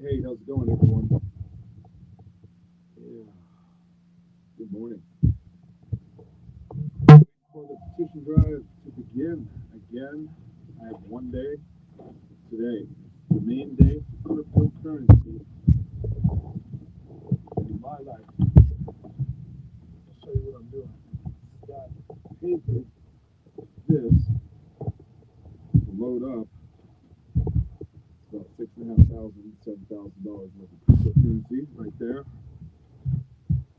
Hey, how's it going, everyone? Yeah, good morning. For the petition drive to begin again, I have one day today, the main day for cryptocurrency in my life. I'll show you what I'm doing. Got paper, this to load up. It's about $6,500, $7,000 worth of cryptocurrency right there,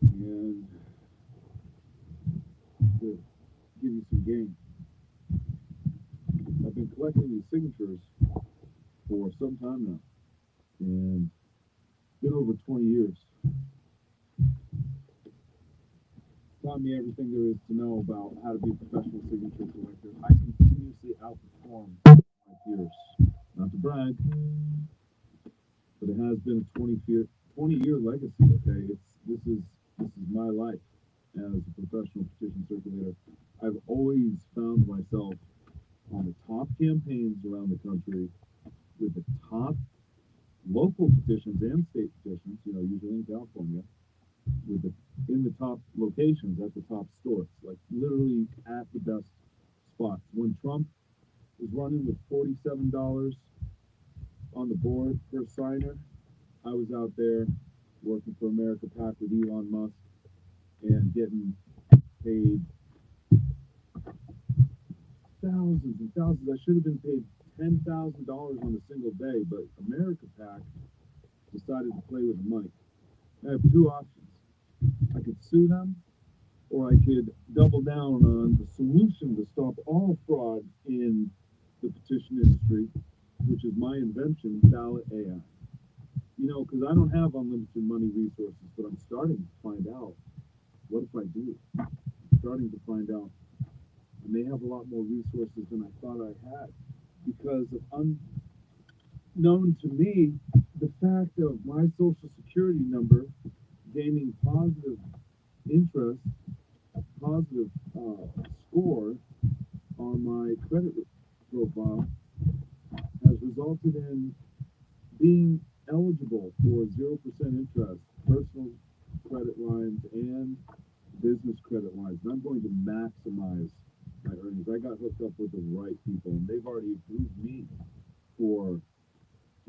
and to give you some game. I've been collecting these signatures for some time now, and it's been over 20 years. Taught me everything there is to know about how to be a professional signature collector. I continuously outperform my peers. Not to brag, but it has been a 20-year legacy. Okay, this is my life as a professional petition circulator. I've always found myself on the top campaigns around the country with the top local petitions and state petitions. Usually in California, with the in the top locations at the top stores, like literally at the best spots. When Trump was running with $47 on the board per signer, I was out there working for America PAC with Elon Musk and getting paid thousands and thousands. I should have been paid $10,000 on a single day, but America PAC decided to play with the money. I have two options. I could sue them, or I could double down on the solution to stop all fraud in the petition industry, which is my invention, BallotAI. Because I don't have unlimited money resources, but I'm starting to find out, what if I do? I'm starting to find out I may have a lot more resources than I thought I had, because of unknown to me, the fact of my social security number gaining positive interest, positive score on my credit profile has resulted in being eligible for 0% interest, personal credit lines and business credit lines. And I'm going to maximize my earnings. I got hooked up with the right people, and they've already approved me for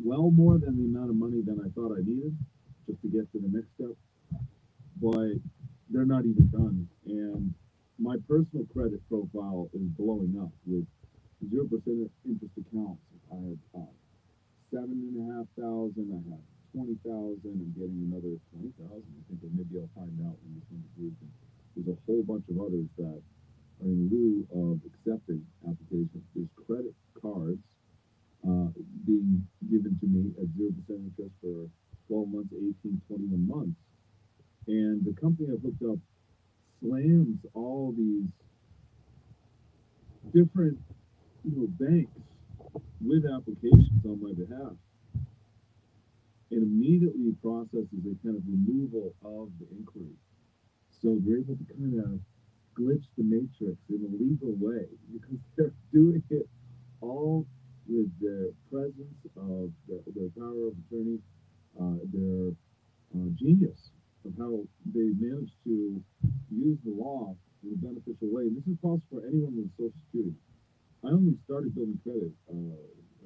well more than the amount of money than I thought I needed just to get to the next step. But they're not even done. And my personal credit profile is blowing up with 0% interest accounts. I have 7,500. I have 20,000. I'm getting another 20,000. I think, or maybe I'll find out when this one's approved. And there's a whole bunch of others that are in lieu of accepting applications. There's credit cards being given to me at 0% interest for 12 months, 18, 21 months. And the company I've hooked up slams all these different banks with applications on my behalf, and immediately processes a kind of removal of the inquiry. So they're able to kind of glitch the matrix in a legal way, because they're doing it all with the presence of their power of attorney, their genius of how they managed to use the law in a beneficial way. And this is possible for anyone with Social Security. I only started building credit a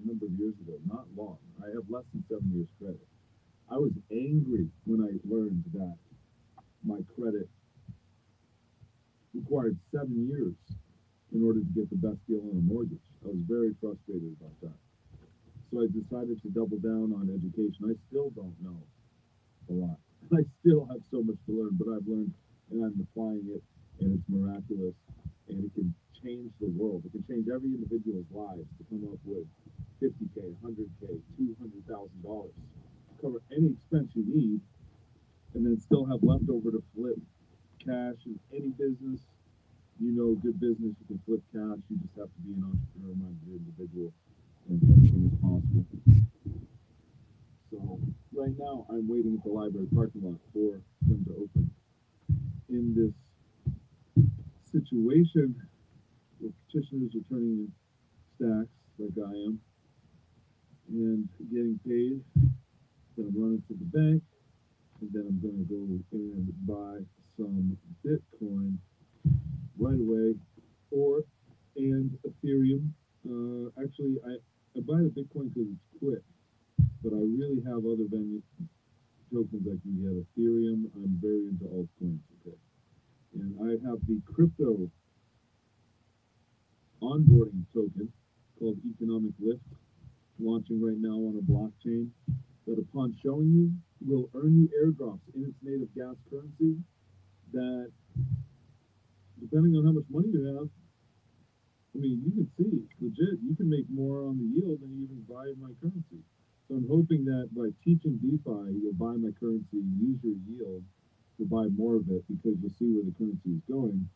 number of years ago, not long. I have less than 7 years credit. I was angry when I learned that my credit required 7 years in order to get the best deal on a mortgage. I was very frustrated about that. So I decided to double down on education. I still don't know a lot. I still have so much to learn, but I've learned, and I'm applying it, and it's miraculous, and it can change the world. It can change every individual's lives to come up with $50K, $100K, $200,000, cover any expense you need, and then still have leftover to flip cash in any business. Good business, you can flip cash. You just have to be an entrepreneur-minded individual, and everything is possible. So right now, I'm waiting at the library parking lot for them to open. In this situation where petitioners are turning in stacks like I am and getting paid, then bank, and then I'm going to go and buy some Bitcoin right away, or and Ethereum. Actually, I buy the Bitcoin because it's quick, but I really have other tokens I can get. Ethereum, I'm very into altcoins. Okay, and I have the crypto onboarding token called Economic Lift, launching right now on a blockchain that, upon showing you, will earn you airdrops in its native gas currency that, depending on how much money you have, I mean, you can see, legit, you can make more on the yield than you even buy my currency. So I'm hoping that by teaching DeFi, you'll buy my currency, use your yield to buy more of it, because you'll see where the currency is going.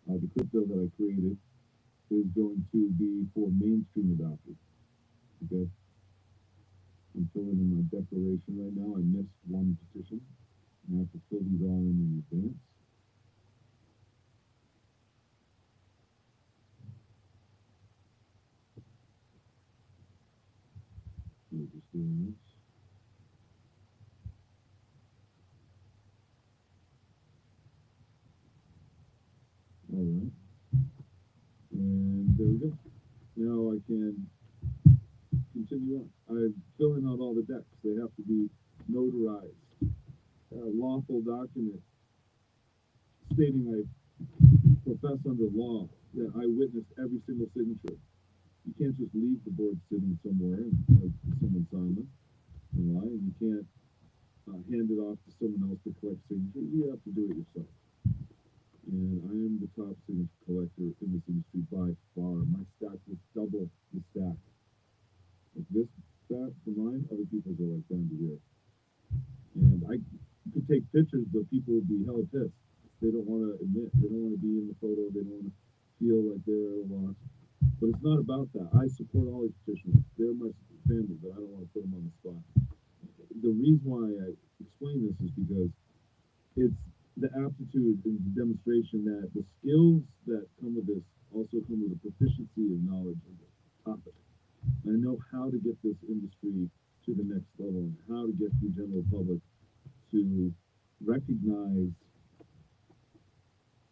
The crypto that I created is going to be for mainstream adopters. Okay? I'm filling in my declaration right now. I missed one petition, and I have to fill these all in advance. So just doing this. All right. And there we go. Now I can continue on. I'm filling out all the decks. They have to be notarized. A lawful document stating I profess under law that I witnessed every single signature. You can't just leave the board sitting somewhere and have someone sign them. And you can't hand it off to someone else to collect signatures. You have to do it yourself. And I am the top signature collector in this industry by far. My stack was double the stack. Like this stack for mine, other people's are like down to here. And I could take pictures, but people would be hella pissed. They don't want to admit. They don't want to be in the photo. They don't want to feel like they're at a loss. But it's not about that. I support all these petitioners. They're my family, but I don't want to put them on the spot. The reason why I explain this is because it's the aptitude and the demonstration that the skills that come with this also come with a proficiency of knowledge of the topic. And I know how to get this industry to the next level, and how to get the general public to recognize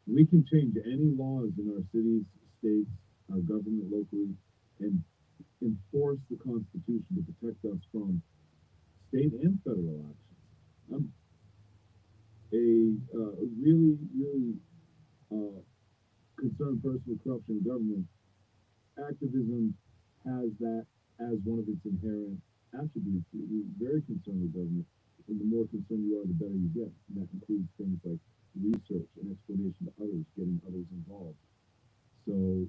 we can change any laws in our cities, states, our government locally, and enforce the Constitution to protect us from state and federal actions. I'm a really, really concerned person with corruption in government. Activism has that as one of its inherent attributes. You're very concerned with government, and the more concerned you are, the better you get. And that includes things like research and explanation to others, getting others involved. So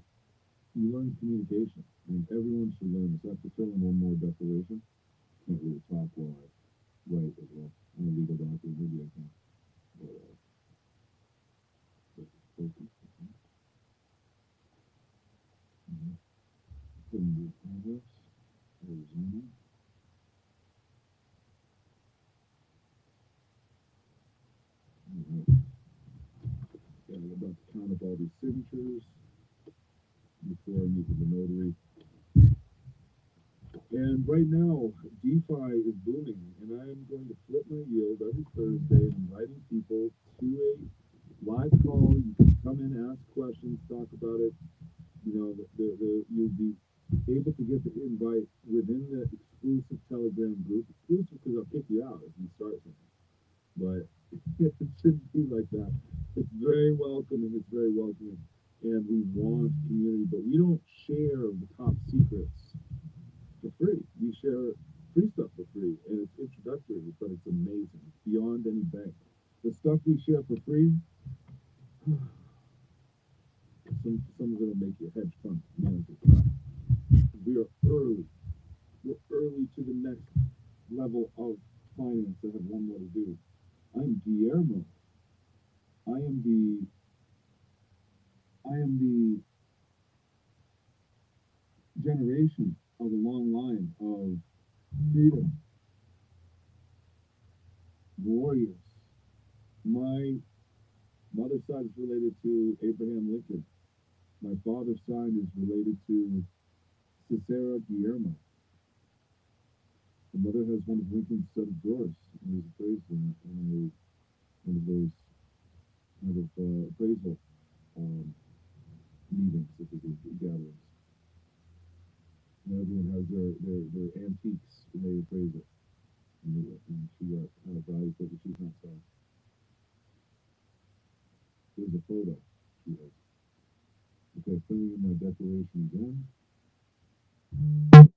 you learn communication. I mean, everyone should learn this. I have to fill in one more declaration. Can't really talk while I write as well. I'm a legal doctor. Maybe I can. But, focus. Putting the address, Arizona. Alright. Yeah, I'm about to count up all these signatures before I meet with the notary. And right now, DeFi is booming, and I am going to flip my yield every Thursday, inviting people to a live call. You can come in, ask questions, talk about it. You know, you'll be able to get the invite within the exclusive Telegram group. Exclusive because I'll kick you out if you start something. But it shouldn't be like that. It's very welcoming. It's very welcoming. And we want community, but we don't share the top secrets for free. We share free stuff for free, and it's introductory, but it's amazing. It's beyond any bank. The stuff we share for free, some of it will make your hedge fund manager cry. We are early. We're early to the next level of finance. I have one more to do. I'm Guillermo. I am the generation of a long line of freedom warriors. My mother's side is related to Abraham Lincoln. My father's side is related to Cicero Guillermo. Another has one of Lincoln's set of drawers, and there's a phrase in it, in one of those kind of appraisal um, meetings that they do, gatherings. And everyone has their antiques when they appraise it. And she got kind of values that she's not selling. Here's a photo she has. Okay, filling in my declaration again. So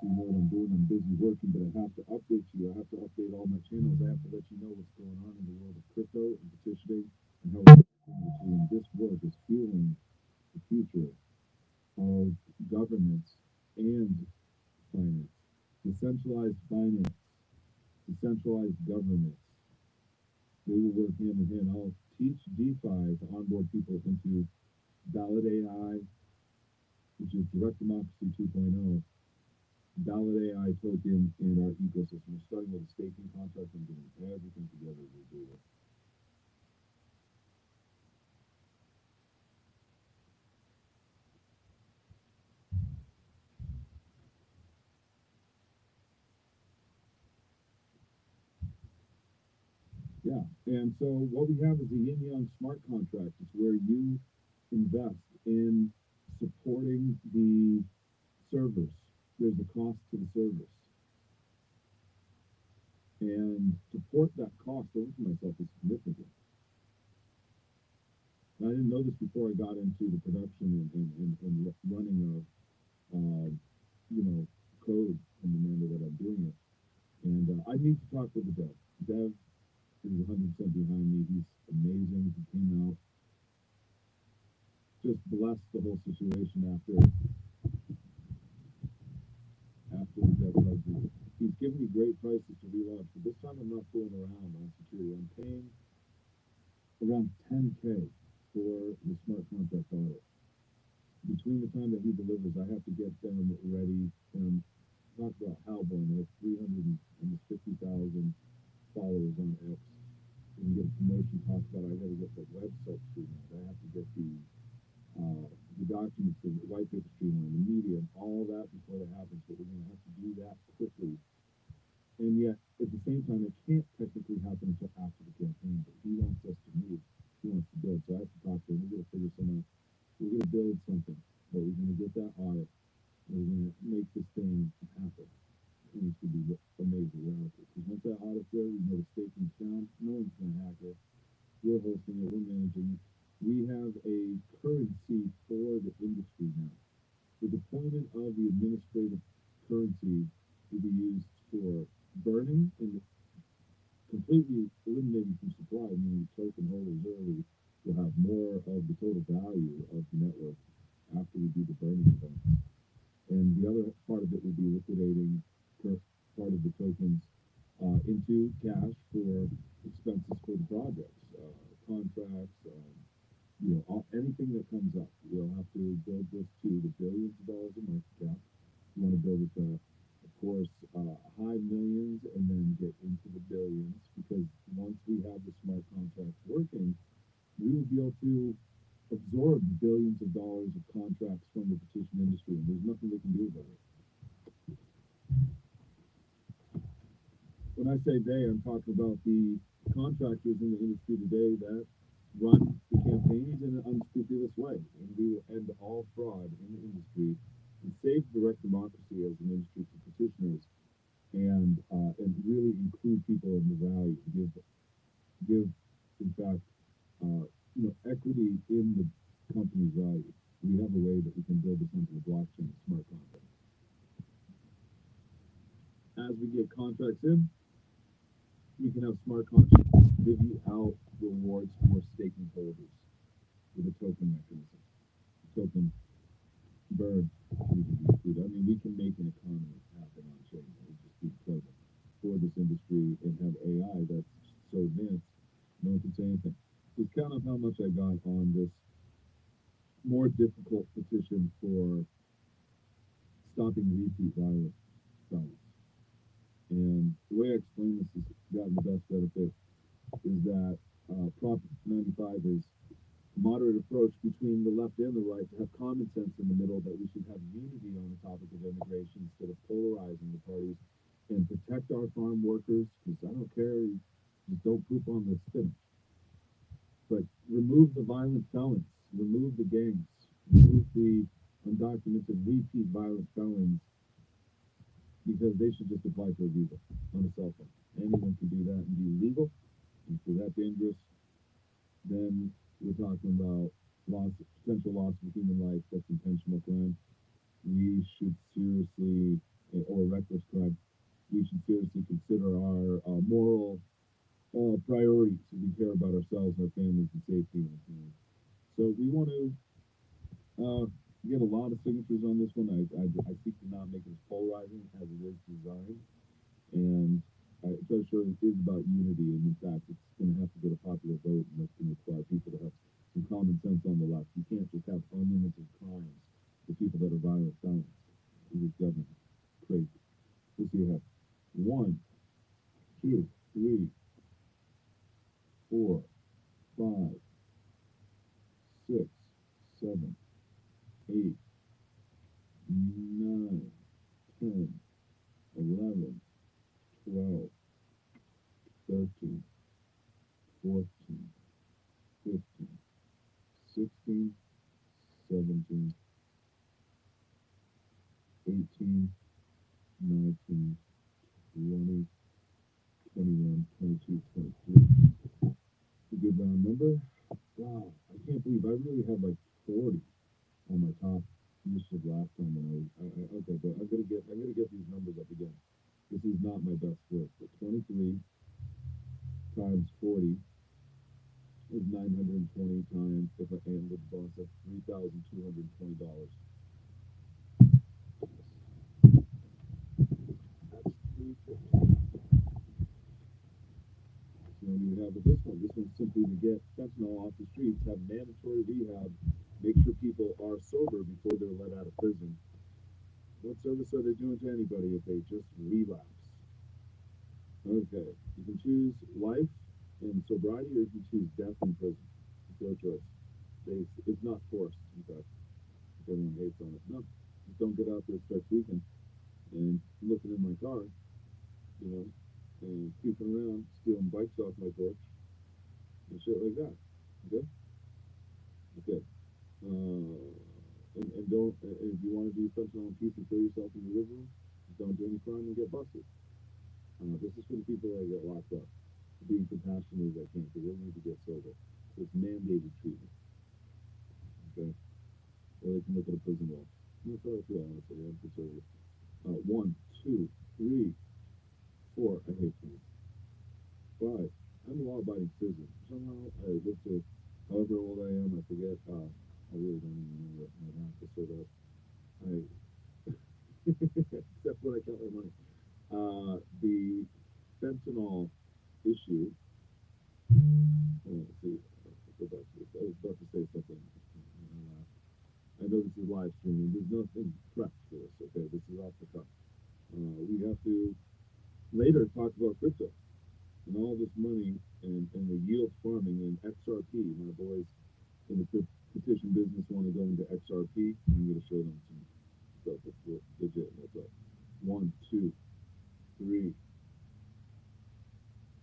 you know what I'm doing. I'm busy working, but I have to update you. I have to update all my channels. I have to let you know what's going on in the world of crypto and petitioning and how we're continuing to. And this work is fueling the future of governments and finance. Decentralized finance, decentralized governments. They will work hand in hand. I'll teach DeFi to onboard people into BallotAI, which is Direct Democracy 2.0, BallotAI token in our ecosystem. We're starting with a staking contract and doing everything together to do it. Yeah, and so what we have is a yin yang smart contract. It's where you invest in supporting the servers. There's a cost to the servers. And to port that cost over to myself is significant. And I didn't know this before I got into the production and running of, you know, code in the manner that I'm doing it. And I need to talk with the dev. Dev is 100% behind me. He's amazing. He came out, just blessed the whole situation after the dev crisis. He's given me great prices to relaunch, but this time I'm not fooling around on security. I'm paying around 10K for the smart contract audit. Between the time that he delivers, I have to get them ready. Talk about Halborn. They have 350,000 followers on X. And get a promotion. Talk about I got to get the website streamlined. I have to get the documents, the white paper streamlined, the media, and all that before that happens. But we're going to have to do that quickly. And yet, at the same time, it can't technically happen until after the campaign. But he wants us to move. He wants to build. So I have to talk to him. We're going to figure something out. We're going to build something. But we're going to get that audit. We're going to make this thing happen. It needs to be amazing, radical. Because once that audit's there, we know the staking's down. No one's going to hack it. We're hosting it. We're managing it. We have a currency for the industry now. The deployment of the administrative currency will be used for burning and completely eliminating from supply, meaning token holders early will have more of the total value of the network after we do the burning event. And the other part of it will be liquidating part of the tokens into cash for expenses for the projects, contracts, anything that comes up. We'll have to build this to the billions of dollars of market cap. We want to build it to, of course, high millions and then get into the billions, because once we have the smart contracts working, we will be able to absorb billions of dollars of contracts from the petition industry, and there's nothing they can do about it. When I say they, I'm talking about the contractors in the industry today that run the campaigns in an unscrupulous way. And we will end all fraud in the industry and save direct democracy as an industry for petitioners, and really include people in the value, give in fact equity in the company's value. We have a way that we can build this into the blockchain smart contract. As we get contracts in, we can have smart contracts divvy out rewards for staking holders with a token mechanism. Token burn need to be included. I mean, we can make an economy happen on chain. It would just be present for this industry and have AI that's so advanced, no one can say anything. Just count on how much I got on this more difficult petition for stopping repeat violence. And the way I explain this has gotten the best benefit is that Prop 95 is a moderate approach between the left and the right to have common sense in the middle, that we should have unity on the topic of immigration instead of polarizing the parties. and protect our farm workers, because I don't care, just don't poop on the spinach. But remove the violent felons, remove the gangs, remove the undocumented repeat violent felons, because they should just apply for a visa on a cell phone. Anyone can do that and be legal. And if they're that dangerous, then we're talking about potential loss of human life. That's intentional crime. We should seriously, or reckless crime, we should seriously consider our moral priorities if we care about ourselves, our families, and safety. So we want to get a lot of signatures on this one. I seek to not make it as polarizing as it is designed, and I try to show it is about unity. And in fact, it's going to have to get a popular vote, and that's going to require people to have some common sense on the left. You can't just have unlimited crimes for people that are violent felons. This government crazy. Let's see, you have 1, 2, 3, 4, 5, 6, 7, 8, 9, 10, 11, 12, 13, 14, 15, 16, 17, 18, 19, 20, 21, 22, 23. A good round number. Wow, I can't believe I really had like 40 on my top. This was last time when okay, but I'm gonna get these numbers up again. This is not my best work, but 23 times 40 is 920 times, if I end with the bonus, that's $3,220. That's 350. So you have with this one. This one's simply to get fentanyl off the streets, have mandatory rehab, make sure people are sober before they're let out of prison. What service are they doing to anybody if they just relapse? Okay, you can choose life and sobriety, or you can choose death in prison. It's your choice. It's not forced, in fact. If everyone hates on it. No, just don't get out there and start tweaking and looking in my car, you know, and creeping around, stealing bikes off my porch and shit like that. Okay? Okay. And don't, and if you want to do fentanyl in peace and kill yourself in your living room, just don't do any crime and get busted. This is for the people that get locked up. Being compassionate as I can, because they need to get sober. So it's mandated treatment. Okay? Or they can look at a prison wall. That's how I feel, honestly. I'm conservative. 1, 2, 3, 4. I hate prison. 5. I'm a law-abiding citizen. Somehow I live to, however old I am, I forget. I really don't even remember my math is sort of. I except when I count my money. The fentanyl issue. Let's see. Let's go back to this. I was about to say something. I know this is live streaming. There's nothing prepped for this. Okay, this is off the cuff. We have to later talk about crypto and all this money and the yield farming and XRP. My boys in the petition business want to go into XRP. I'm going to show them some stuff that's legit. What's up? 1, 2, 3,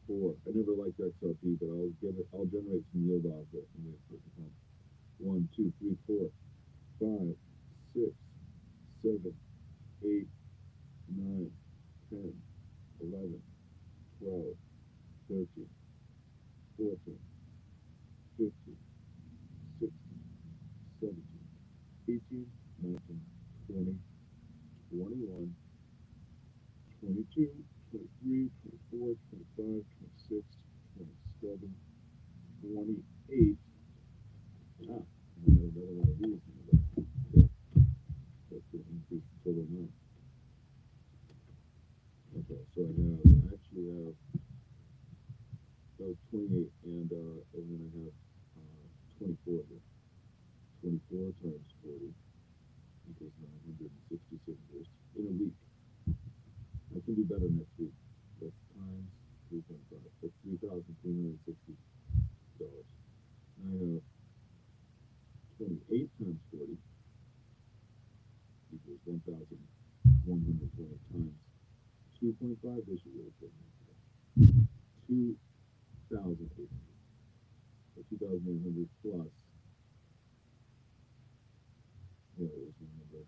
4. I never liked XRP, but I'll generate some yield off it and wait for it to come. 1, 2, 3, 4, 5, 6, 7, 8, 9, 10, 11, 12, 13, 14, 15, 16, 17, 18, 19, 20, 21, 22, 23, 24, 25, 26, 27, 28. Ah, I got another one of these in the back. Okay, that's going to increase the total amount. Okay, so I actually have, that was 28, and then I have 24 here. 24 times 40 equals 960 signatures in a week. I can do better next week. That's times 3.5. That's $3,360. I have 28 times 40 equals 1,120 times 2.5 2,800. So 2,800 plus. Yeah, it was my number.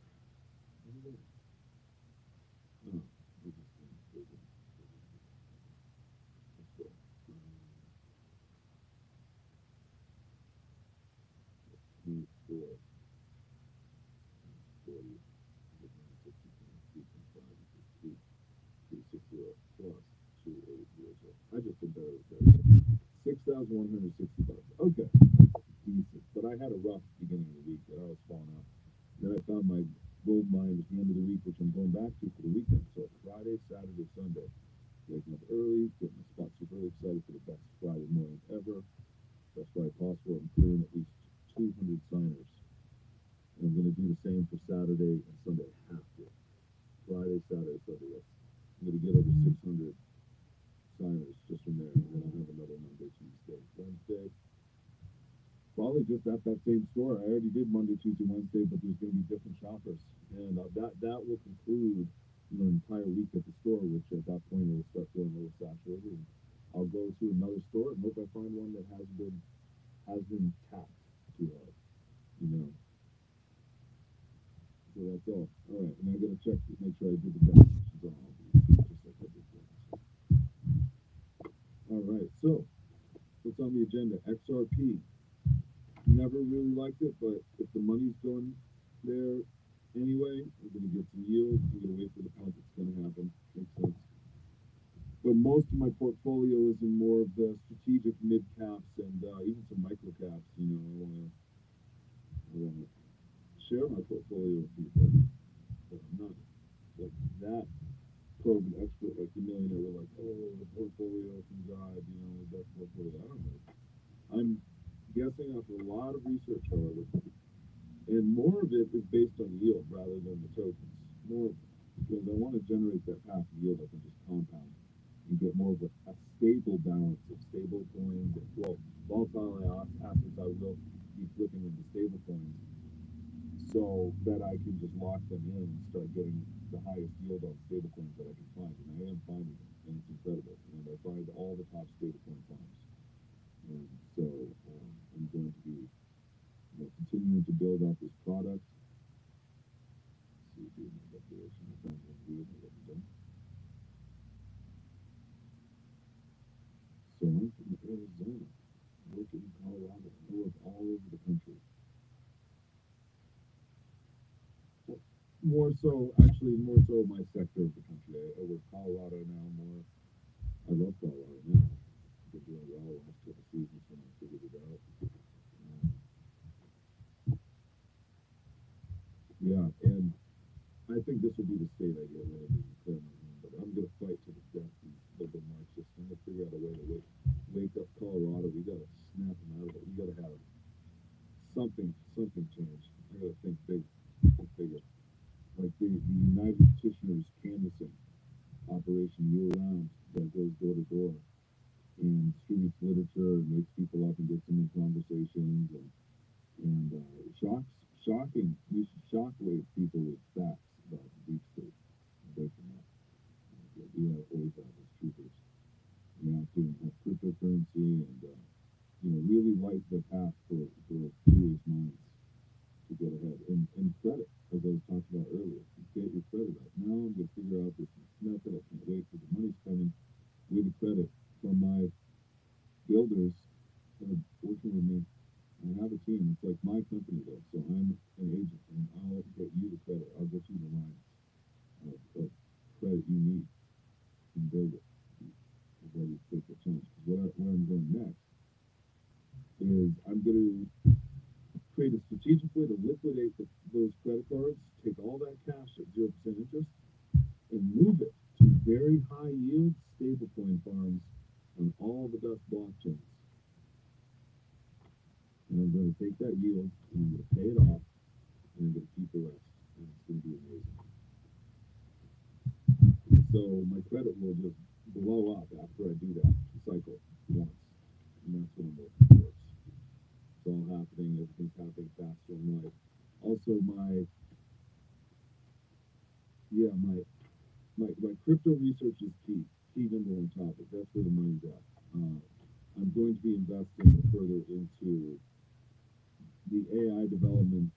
What is it? Oh, we just didn't. Let's go. 24, 40, 360 plus 2,800. I just did better with that. $6,160. Okay, decent. But I had a rough beginning of the week that I was falling out. Then I found my gold mine at the end of the week, which I'm going back to for the weekend. So Friday, Saturday, Sunday, waking up early, getting my spot super excited for the best Friday morning ever. Best Friday possible. I'm clearing at least 200 signers. And I'm going to do the same for Saturday and Sunday. I have to. Friday, Saturday, Sunday. I'm going to get over 600 signers just from there. And then I'll have another Monday, Tuesday, Wednesday. Probably just at that same store. I already did Monday, Tuesday, Wednesday, but there's going to be different shoppers. And that will conclude an entire week at the store, which at that point it will start feeling a little saturated. And I'll go to another store and hope I find one that has been tapped too hard. You know. So that's all. All right, and I got to check to make sure I did the vaccinations on all these, just like I did once. All right, so what's on the agenda? XRP. Never really liked it, but if the money's going there anyway, we're going to get some yield. We're going to wait for the pump. It's going to happen. Makes sense. But most of my portfolio is in more of the strategic mid caps and even some micro caps. You know, I want to share my portfolio with people, but I'm not like that program expert like the millionaire. We're like, oh, the portfolio can guide, the best portfolio. I don't know. I'm guessing after a lot of research, however, and more of it is based on yield rather than the tokens. More because I want to generate that passive yield I can just compound and get more of a stable balance of stable coins and volatile assets. I will be flipping into stable coins so that I can just lock them in and start getting the highest yield on stable coins that I can find. And I am finding them, and it's incredible. And I find all the top stable coin farms. And so I'm going to be continuing to build out this product. Let's see, do my declaration. I found one weird I haven't done. So I'm from Arizona. I work in Colorado. I work all over the country. More so my sector of the country. I work Colorado now more. I love Colorado now. Been doing well the last couple seasons when I figured it out. Yeah, and I think this will be the state I get rid of and declare my own, but I'm going to fight to the death these liberal Marxists. I'm going to figure out a way to wake up Colorado. We got to snap them out of it. We got to have something change. I got to think big, think bigger. Like the United Petitioners canvassing operation year round that goes door to door and distributes literature and wakes people up and gets them in conversations and shocking. We should shockwave people with facts about the deep state and break them up. We always have as troopers. We have to have cryptocurrency and really light the path for curious minds to get ahead and credit, as I was talking about earlier. Get your credit up. Now I'm going to figure out this method. I can't wait for the money's coming with the credit from my builders that are working with me. I have a team. It's like my company though, so I'm an agent, and I'll get you the credit. I'll get you the lines of credit you need and build it. I'm ready to take the challenge. Because where I'm going next is I'm going to create a strategic way to liquidate those credit cards, take all that cash at 0% interest, and move it to very high yield stablecoin farms on all the best blockchains. And I'm going to take that yield and I'm going to pay it off and I'm going to keep the rest. And it's going to be amazing. So my credit will just blow up after I do that cycle once. And that's what I'm working towards. It's all happening. Everything's happening faster in life. Also, my crypto research is key. Key number going to be investing further into the AI development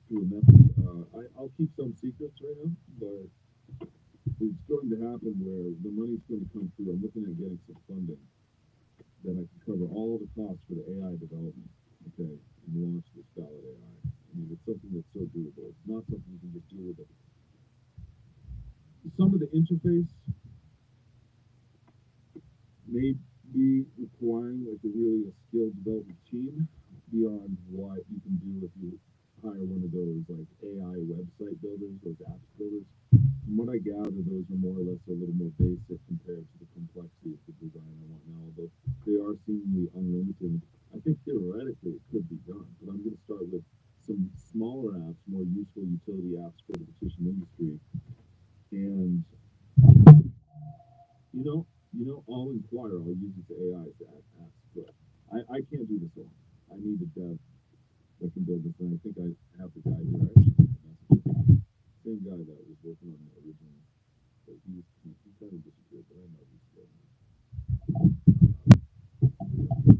through a method. I'll keep some secrets right now, but it's going to happen where the money's going to come through. I'm looking at getting some funding that I can cover all the costs for the AI development, okay, and launch this BallotAI. I mean, it's something that's so doable. It's not something you can just do with it. Some of the interface may be requiring like a skilled development team beyond what you can do if you hire one of those like AI website builders, those apps builders. From what I gather, those are more or less a little more basic compared to the complexity of the design I want now, although they are seemingly unlimited. I think theoretically it could be done, but I'm going to start with some smaller apps, more useful utility apps for the petition industry. And I'll inquire. I'll use it to AI to ask, but I can't do this alone. I need a dev that can build this, and I think I have the guy here. Same guy that was working on the original. But he kind of disappeared, but I know he's still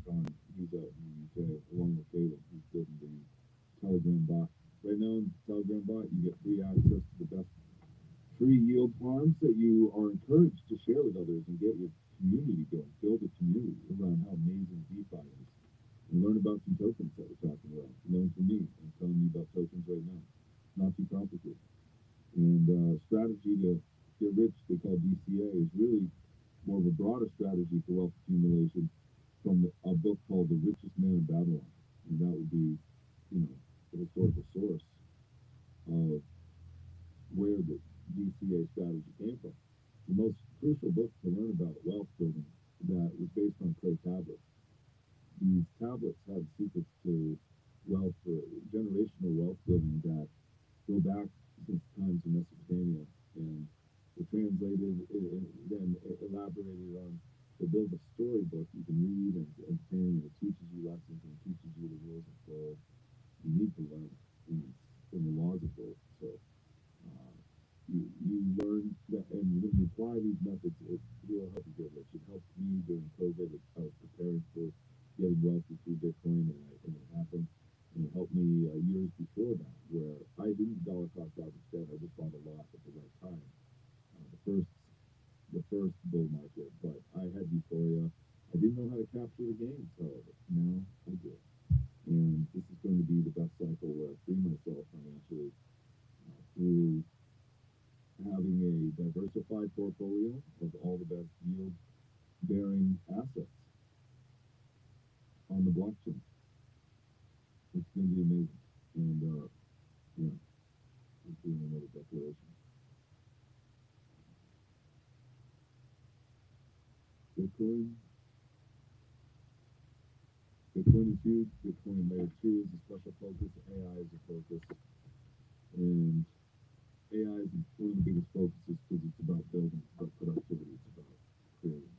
gone. He's out in the UK along with Caleb. He's building the Telegram bot. Right now in the Telegram bot, you get free access to the best free yield farms that you are encouraged to share with others and get your community going. Build a community around how amazing DeFi is. And learn about some tokens that we're talking about. Learn from me. I'm telling you about tokens right now. Not too complicated. And strategy to get rich, they call DCA, is really more of a broader strategy for wealth accumulation from a book called The Richest Man in Babylon. And that would be, the historical source of where the DCA strategy came from. The most crucial book to learn about wealth building that was based on clay tablets. These tablets have secrets to wealth, generational wealth building that go back since times in Mesopotamia, and were translated and then elaborated on to build a storybook you can read and entertain, and it teaches you lessons and it teaches you the rules of gold. You need to learn in the laws of gold. So you learn that, and when you apply these methods, it will help you get rich. It helped me during COVID. I was preparing for getting wealthy through Bitcoin, and it happened. And it helped me years before that, where I didn't dollar cost average instead. I just bought a lot at the right time. The first bull market, but I had euphoria. I didn't know how to capture the gains, however. Now I do. And this is going to be the best cycle where I free myself financially through having a diversified portfolio of all the best yield-bearing assets on the blockchain. It's going to be amazing. And, let's do another declaration. Bitcoin is huge. Bitcoin layer 2 is a special focus. AI is a focus. And AI is one of the biggest focuses because it's about building, it's about productivity, it's about creating.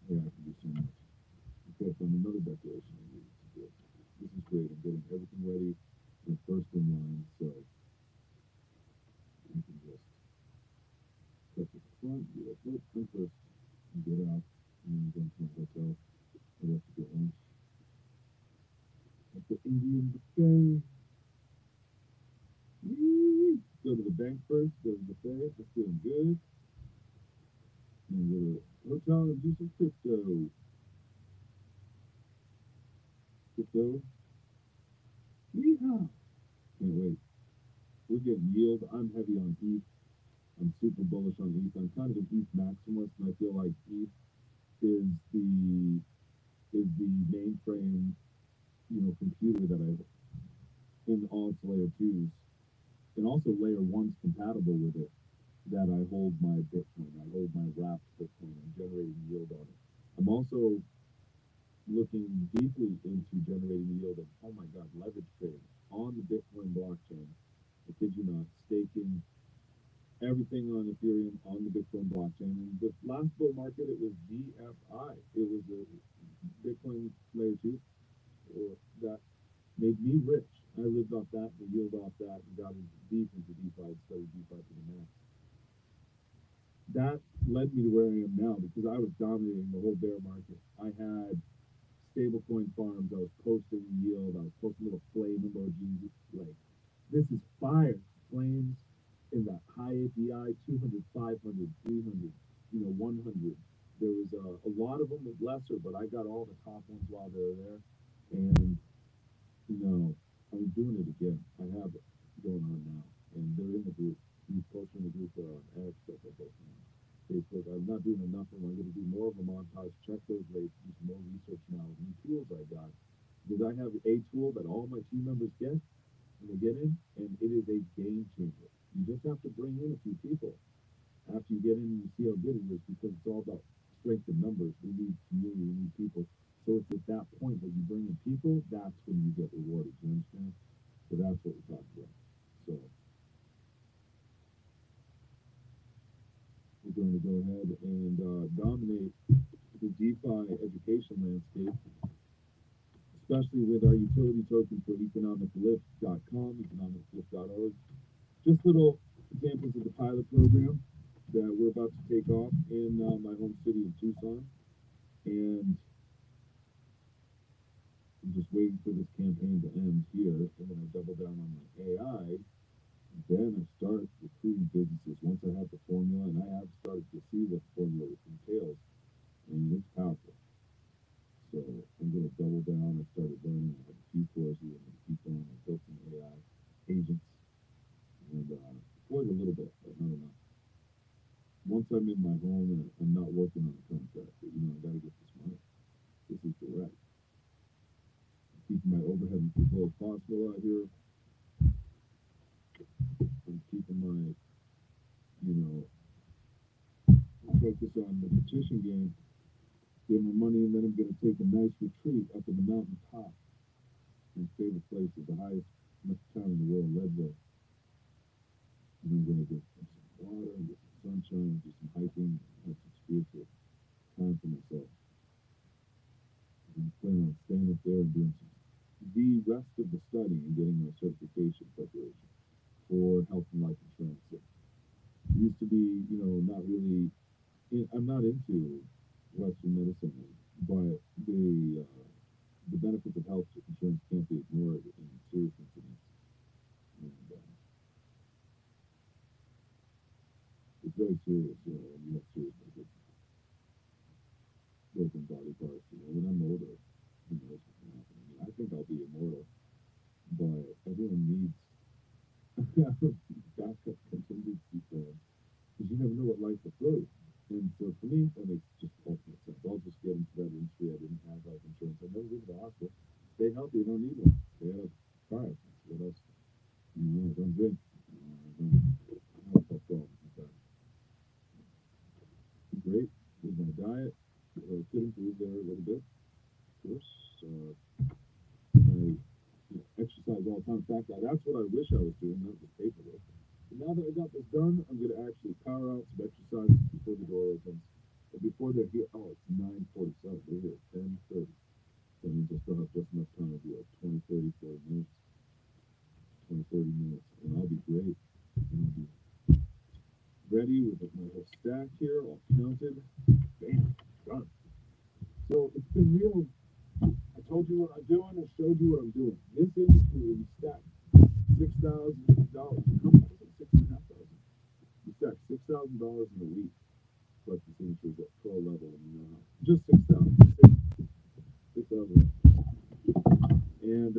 AI can do so much. Okay, so another declaration I need to do. This is great. I'm getting everything ready. I'm first in line, so I can just touch at the front, be like, nope, come first, and get out, and then go to my hotel. I have to get lunch at the Indian buffet. Go to the bank first, go to the buffet, that's feeling good. And go to the hotel and do some crypto. Yeehaw! Can't wait. We're getting yield. I'm heavy on ETH. I'm super bullish on ETH. I'm kind of an ETH maximalist, and I feel like ETH is the mainframe, computer that I in all its layer 2s, and also layer 1's compatible with it, that I hold my Bitcoin. I hold my wrapped Bitcoin. I'm generating yield on it. I'm also looking deeply into generating yield of, oh my God, leverage trading on the Bitcoin blockchain. I kid you not, staking everything on Ethereum on the Bitcoin blockchain. And the last bull market, it was DFI. It was a Bitcoin layer 2 that made me rich. I lived off that, the yield off that, and got deep into DeFi, studied DeFi to the max. That led me to where I am now because I was dominating the whole bear market. I had stablecoin farms. I was posting yield. I was posting little flame emojis. Like, this is fire. Flames in that high API, 200, 500, 300, 100. There was a lot of them with lesser, but I got all the top ones while they were there. And, I'm doing it again. I have it going on now. And they're in the group. You post in the group on X, that they're posting on Facebook. I'm not doing enough of them. I'm going to do more of a montage, check those rates, do some more research now with new tools I got. Because I have a tool that all my team members get when they get in, and it is a game changer. You just have to bring in a few people after you get in and you see how good it is, because it's all about strength in numbers. We need community, we need people. So it's at that point that you bring in people, that's when you get rewarded. You understand? So that's what we're talking about. So we're going to go ahead and dominate the DeFi education landscape, especially with our utility token for economiclift.com, economiclift.org. Just little examples of the pilot program that we're about to take off in my home city in Tucson. And I'm just waiting for this campaign to end here, and then I double down on my AI. Then I start recruiting businesses once I have the formula, and I have started to see what the formula entails, and it's powerful. So I'm going to double down. I started learning. I have a few courses. I'm going to keep going. I built some AI agents and deployed a little bit, but not enough. Once I'm in my home and I'm not working on a contract, but, I got to get this money. This is direct. I'm keeping my overhead as low as possible out here. I'm keeping my, focus on the petition game, get my money, and then I'm going to take a nice retreat up in the mountain top. My favorite place is the highest town in the world, Leadville. And I'm going to get some water, get some sunshine, do some hiking, have some spiritual time for myself. And I'm planning on staying up there and doing the rest of the study and getting my certification preparation for health and life insurance. It used to be, not really, I'm not into Western medicine, but the benefits of health insurance can't be ignored in serious incidents. And it's very serious, when you have serious broken body parts. When I'm older, who knows what's going to happen. I mean, I think I'll be immortal, but everyone needs backup contingency plan, because you never know what life will throw you. And so for me, that makes just ultimate sense. I'll just get into that industry. I didn't have life insurance. I've never been to the hospital. Stay healthy. You don't need one. Stay out of fire. What else? I don't drink. I don't have health problems like that. Great with my diet. Could improve there a little bit, of course. I exercise all the time. In fact, that's what I wish I was doing, not just paperwork. But now that I got this done, I'm going to actually power out some exercise before the door opens. But before they're here, it's 9:47. They're here at 10:30. That means I still have just enough time to do like 20, 30, 40 minutes, 20, 30 minutes, and I'll be great. And I'll be ready with my whole stack here, all counted. Bam, done. So it's been real. I told you what I'm doing. I showed you what I'm doing. This industry, we stack $6,000. How much is it? 6,500. We stack $6,000 in a week. Plus the signatures at pro level, and just 6,000. 6,000. And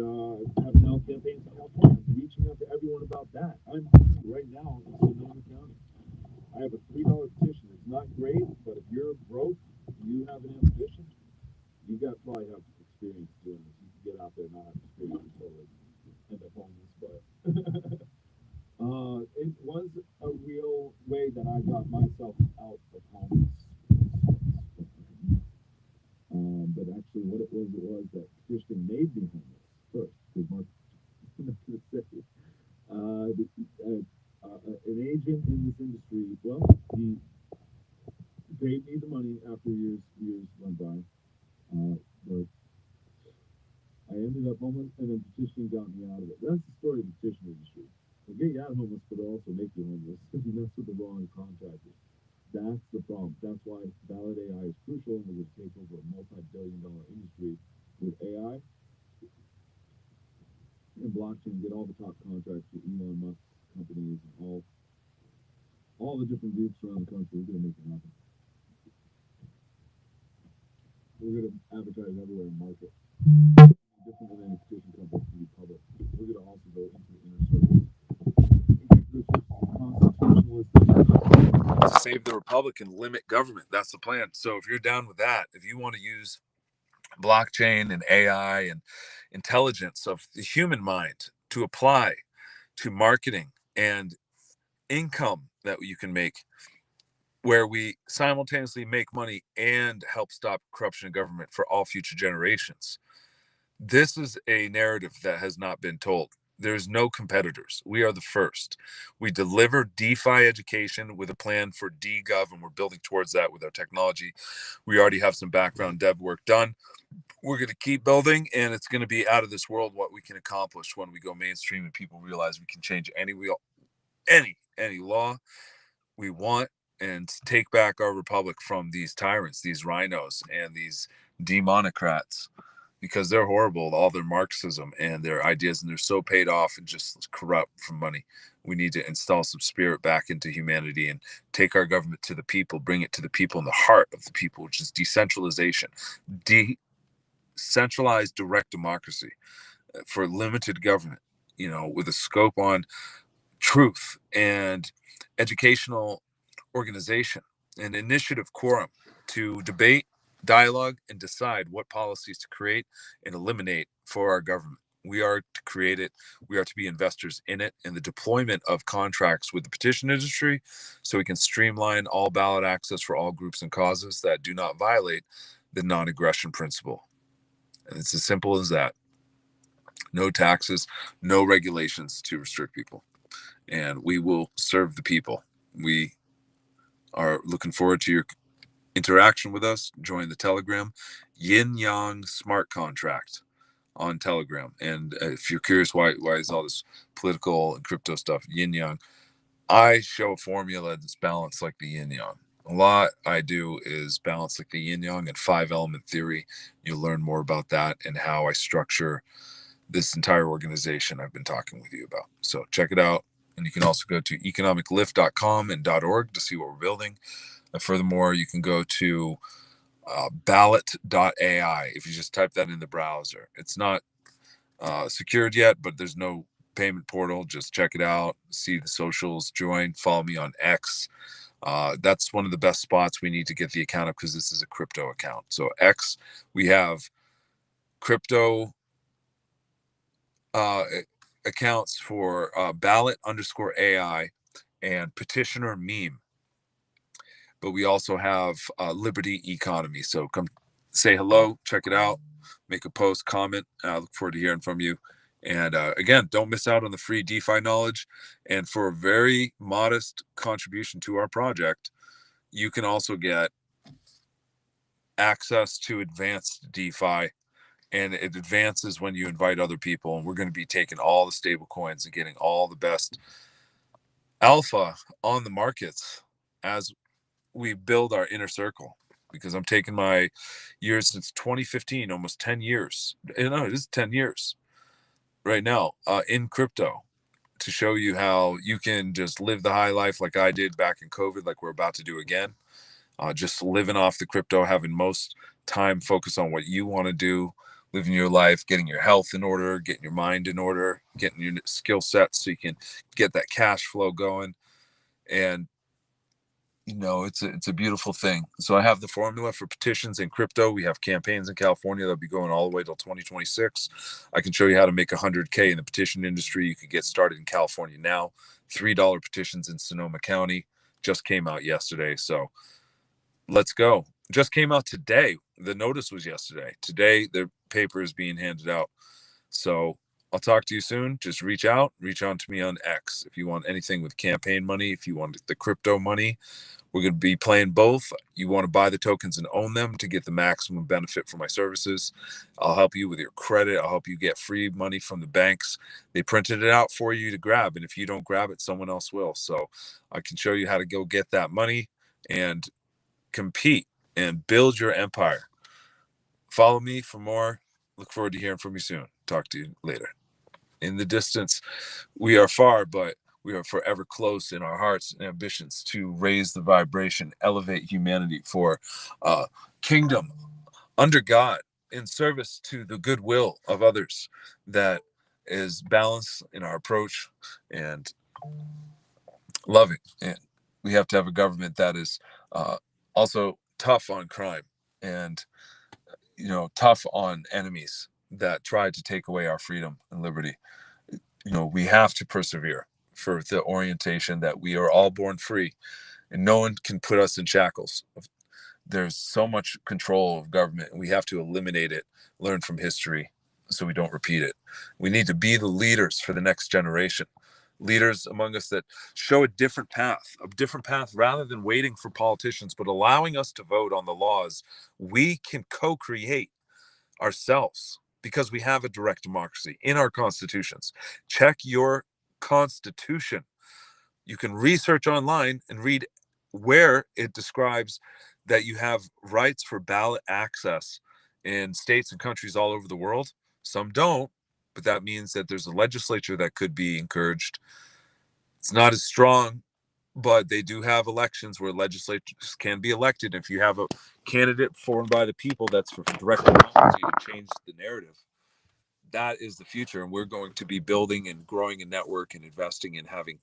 have now campaigns in California. I'm reaching out to everyone about that. I'm right now in Sonoma County. I have a $3 petition. It's not great, but if you're broke, you have an ambition, you got probably have experience doing this. You can get out there and not have experience and totally end up homeless. But it was a real way that I got myself out of homeless. But actually, what it was that petitioning made me homeless first. Because Mark, an agent in this industry, well, he paid me the money after years went by. But I ended up homeless, and then petitioning got me out of it. That's the story of the petition industry. They'll get you out of homeless, but they'll also make you homeless if you mess with the wrong contractors. That's the problem. That's why ballot AI is crucial, and we're going to take over a multi-billion-dollar industry with AI and blockchain. Get all the top contracts with Elon Musk companies and all the different groups around the country. We're going to make it happen. We're going to advertise everywhere and market. Different than any petition company to be public. We're going to also go into the inner circle. To save the republic and limit government. That's the plan. So if you're down with that, if you want to use blockchain and AI and intelligence of the human mind to apply to marketing and income that you can make, where we simultaneously make money and help stop corruption in government for all future generations. This is a narrative that has not been told. There's no competitors. We are the first. We deliver DeFi education with a plan for DGov, and we're building towards that with our technology. We already have some background dev work done. We're going to keep building, and it's going to be out of this world what we can accomplish when we go mainstream and people realize we can change any law we want and take back our republic from these tyrants, these rhinos, and these demonocrats, because they're horrible, all their Marxism and their ideas, and they're so paid off and just corrupt from money. We need to install some spirit back into humanity and take our government to the people, bring it to the people in the heart of the people, which is decentralization, decentralized direct democracy for limited government, with a scope on truth and educational organization and initiative quorum to debate, dialogue, and decide what policies to create and eliminate for our government. We are to create it. We are to be investors in it, and the deployment of contracts with the petition industry so we can streamline all ballot access for all groups and causes that do not violate the non-aggression principle. And it's as simple as that. No taxes, no regulations to restrict people. And we will serve the people. We are looking forward to your interaction with us. Join the Telegram, Yin Yang Smart Contract on Telegram. And if you're curious why is all this political and crypto stuff, Yin Yang, I show a formula that's balanced like the Yin Yang. A lot I do is balance like the Yin Yang and 5-element theory. You'll learn more about that and how I structure this entire organization I've been talking with you about. So check it out. And you can also go to economiclift.com and .org to see what we're building. And furthermore, you can go to BallotAI if you just type that in the browser. It's not secured yet, but there's no payment portal. Just check it out, see the socials, join, follow me on X. That's one of the best spots we need to get the account up because this is a crypto account. So X, we have crypto accounts for ballot_AI and petitioner meme. But we also have Liberty Economy. So come say hello, check it out, make a post, comment. I look forward to hearing from you. And again, don't miss out on the free DeFi knowledge. And for a very modest contribution to our project, you can also get access to advanced DeFi. And it advances when you invite other people. And we're going to be taking all the stable coins and getting all the best alpha on the markets as we build our inner circle, because I'm taking my years since 2015, almost 10 years. No, it is 10 years right now in crypto to show you how you can just live the high life like I did back in COVID, like we're about to do again. Just living off the crypto, having most time focus on what you want to do, living your life, getting your health in order, getting your mind in order, getting your skill sets so you can get that cash flow going. And it's a beautiful thing. So I have the formula for petitions and crypto. We have campaigns in California that'll be going all the way till 2026. I can show you how to make 100K in the petition industry. You could get started in California now. $3 petitions in Sonoma County just came out yesterday. So let's go. Just came out today. The notice was yesterday. Today, the paper is being handed out. So I'll talk to you soon. Just reach out to me on X. If you want anything with campaign money, if you want the crypto money, we're going to be playing both. You want to buy the tokens and own them to get the maximum benefit for my services. I'll help you with your credit. I'll help you get free money from the banks. They printed it out for you to grab. And if you don't grab it, someone else will. So I can show you how to go get that money and compete and build your empire. Follow me for more. Look forward to hearing from you soon. Talk to you later. In the distance, we are far, but we are forever close in our hearts and ambitions to raise the vibration, elevate humanity for kingdom under God in service to the goodwill of others that is balanced in our approach and loving. And we have to have a government that is also tough on crime and tough on enemies that try to take away our freedom and liberty. We have to persevere for the orientation that we are all born free and no one can put us in shackles. There's so much control of government and we have to eliminate it, learn from history so we don't repeat it. We need to be the leaders for the next generation. Leaders among us that show a different path rather than waiting for politicians, but allowing us to vote on the laws we can co-create ourselves because we have a direct democracy in our constitutions. Check your constitution. You can research online and read where it describes that you have rights for ballot access in states and countries all over the world. Some don't, but that means that there's a legislature that could be encouraged. It's not as strong, but they do have elections where legislatures can be elected. If you have a candidate formed by the people that's for direct democracy to change the narrative, that is the future. And we're going to be building and growing a network and investing in having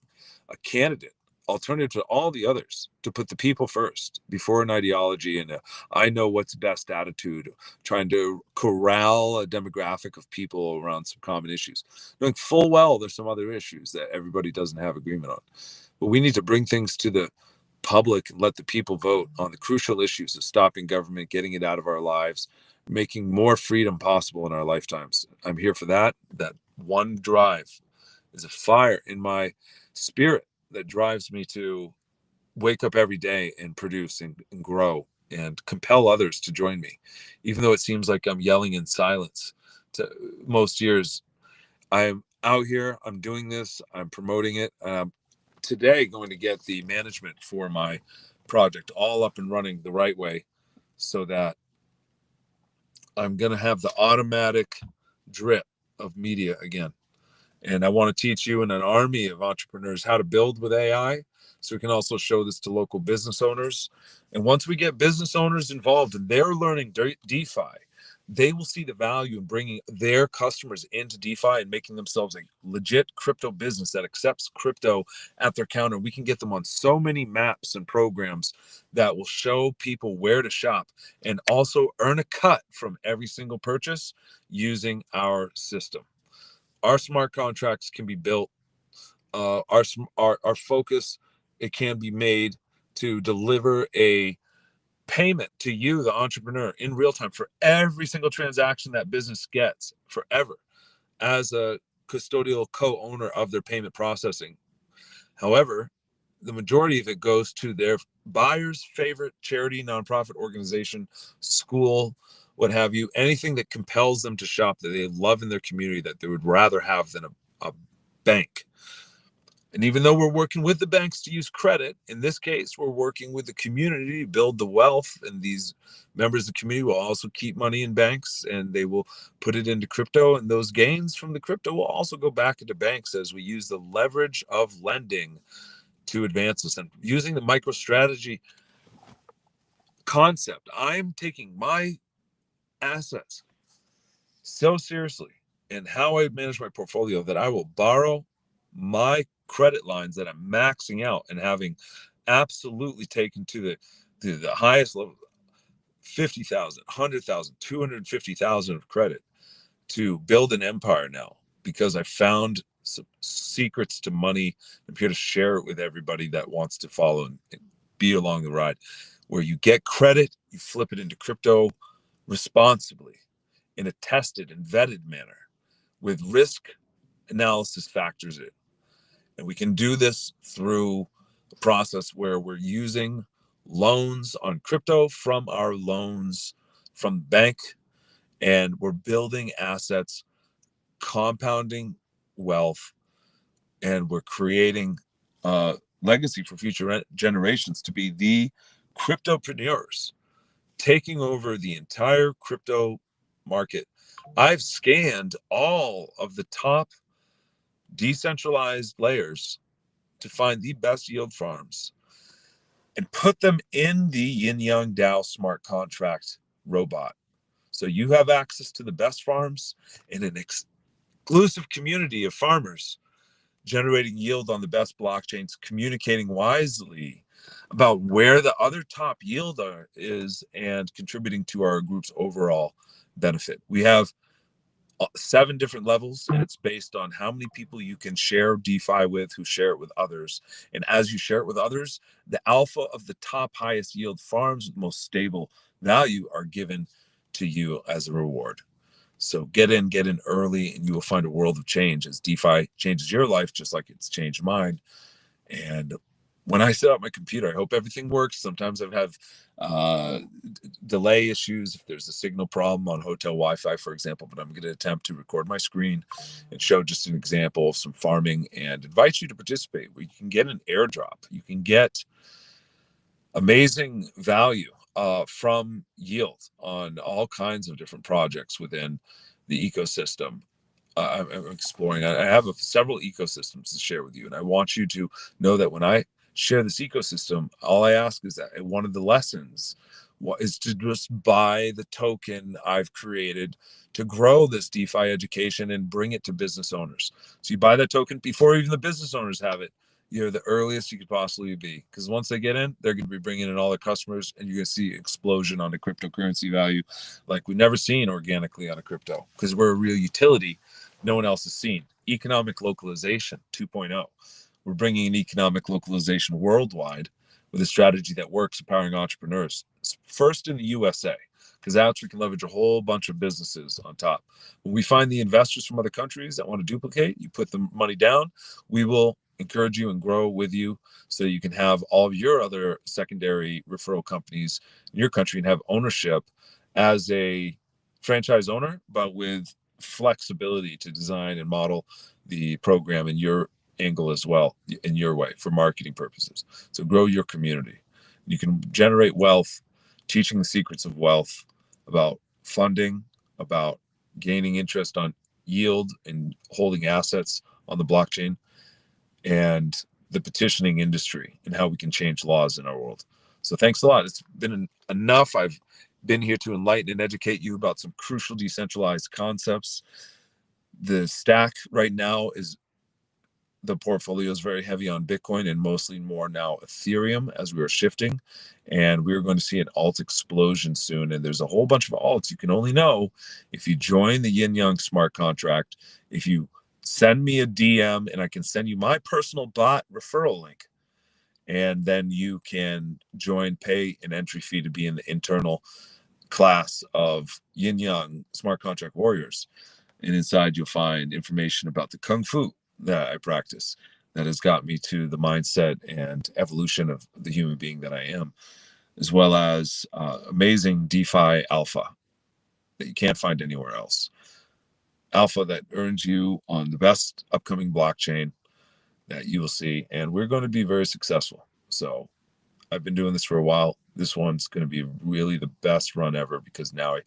a candidate alternative to all the others to put the people first before an ideology and I know what's best attitude, trying to corral a demographic of people around some common issues, knowing full well there's some other issues that everybody doesn't have agreement on. But we need to bring things to the public and let the people vote on the crucial issues of stopping government, getting it out of our lives, making more freedom possible in our lifetimes. I'm here for that. That one drive is a fire in my spirit that drives me to wake up every day and produce and grow and compel others to join me. Even though it seems like I'm yelling in silence to most years, I'm out here, I'm doing this, I'm promoting it. Today going to get the management for my project all up and running the right way so that I'm going to have the automatic drip of media again. And I want to teach you and an army of entrepreneurs how to build with AI. So we can also show this to local business owners. And once we get business owners involved and they're learning DeFi, they will see the value in bringing their customers into DeFi and making themselves a legit crypto business that accepts crypto at their counter. We can get them on so many maps and programs that will show people where to shop and also earn a cut from every single purchase using our system. Our smart contracts can be built. Our focus, it can be made to deliver a payment to you, the entrepreneur, in real time for every single transaction that business gets forever as a custodial co-owner of their payment processing. However, the majority of it goes to their buyer's favorite charity, nonprofit organization, school, what have you, anything that compels them to shop that they love in their community that they would rather have than a bank. And even though we're working with the banks to use credit, in this case, we're working with the community to build the wealth. And these members of the community will also keep money in banks and they will put it into crypto. And those gains from the crypto will also go back into banks as we use the leverage of lending to advance this. And using the MicroStrategy concept, I'm taking my assets so seriously in how I manage my portfolio that I will borrow my credit lines that I'm maxing out and having absolutely taken to the highest level, 50,000, 100,000, 250,000 of credit to build an empire now because I found some secrets to money. I'm here to share it with everybody that wants to follow and be along the ride. Where you get credit, you flip it into crypto responsibly in a tested and vetted manner with risk analysis factors in. And we can do this through a process where we're using loans on crypto from our loans from the bank, and we're building assets, compounding wealth, and we're creating legacy for future generations to be the cryptopreneurs taking over the entire crypto market. I've scanned all of the top decentralized layers to find the best yield farms and put them in the Yin Yang DAO smart contract robot. So you have access to the best farms in an exclusive community of farmers generating yield on the best blockchains, communicating wisely about where the other top yield is and contributing to our group's overall benefit. We have 7 different levels, and it's based on how many people you can share DeFi with, who share it with others. And as you share it with others, the alpha of the top highest yield farms with most stable value are given to you as a reward. So get in early, and you will find a world of change as DeFi changes your life, just like it's changed mine. And when I set up my computer, I hope everything works. Sometimes I've had delay issues if there's a signal problem on hotel Wi-Fi, for example, but I'm going to attempt to record my screen and show just an example of some farming and invite you to participate, where you can get an airdrop. You can get amazing value from yield on all kinds of different projects within the ecosystem. I'm exploring. I have several ecosystems to share with you, and I want you to know that when I share this ecosystem, all I ask is that one of the lessons is to just buy the token I've created to grow this DeFi education and bring it to business owners. So you buy that token before even the business owners have it. You're the earliest you could possibly be, because once they get in, they're going to be bringing in all their customers, and you're going to see explosion on the cryptocurrency value like we've never seen organically on a crypto, because we're a real utility no one else has seen. Economic localization 2.0. We're bringing an economic localization worldwide with a strategy that works, empowering entrepreneurs. First in the USA, because that's where we can leverage a whole bunch of businesses on top. When we find the investors from other countries that want to duplicate, you put the money down, we will encourage you and grow with you so you can have all of your other secondary referral companies in your country and have ownership as a franchise owner, but with flexibility to design and model the program in your angle as well, in your way, for marketing purposes. So grow your community. You can generate wealth, teaching the secrets of wealth, about funding, about gaining interest on yield and holding assets on the blockchain, and the petitioning industry and how we can change laws in our world. So thanks a lot. It's been enough. I've been here to enlighten and educate you about some crucial decentralized concepts. The stack right now is, the portfolio is very heavy on Bitcoin and mostly more now Ethereum as we are shifting. And we're going to see an alt explosion soon. And there's a whole bunch of alts you can only know if you join the Yin Yang smart contract. If you send me a DM, and I can send you my personal bot referral link, and then you can join, pay an entry fee to be in the internal class of Yin Yang smart contract warriors. And inside you'll find information about the Kung Fu that I practice that has got me to the mindset and evolution of the human being that I am, as well as amazing DeFi alpha that you can't find anywhere else. Alpha that earns you on the best upcoming blockchain that you will see. And we're going to be very successful. So I've been doing this for a while. This one's going to be really the best run ever, because now I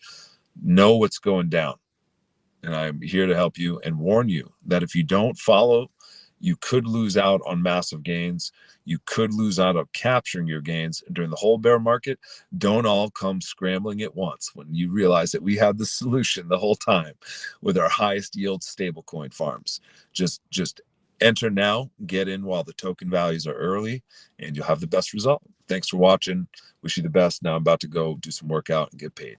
know what's going down. And I'm here to help you and warn you that if you don't follow, you could lose out on massive gains. You could lose out on capturing your gains. And during the whole bear market, don't all come scrambling at once when you realize that we had the solution the whole time with our highest yield stablecoin farms. Just enter now, get in while the token values are early, and you'll have the best result. Thanks for watching. Wish you the best. Now I'm about to go do some workout and get paid.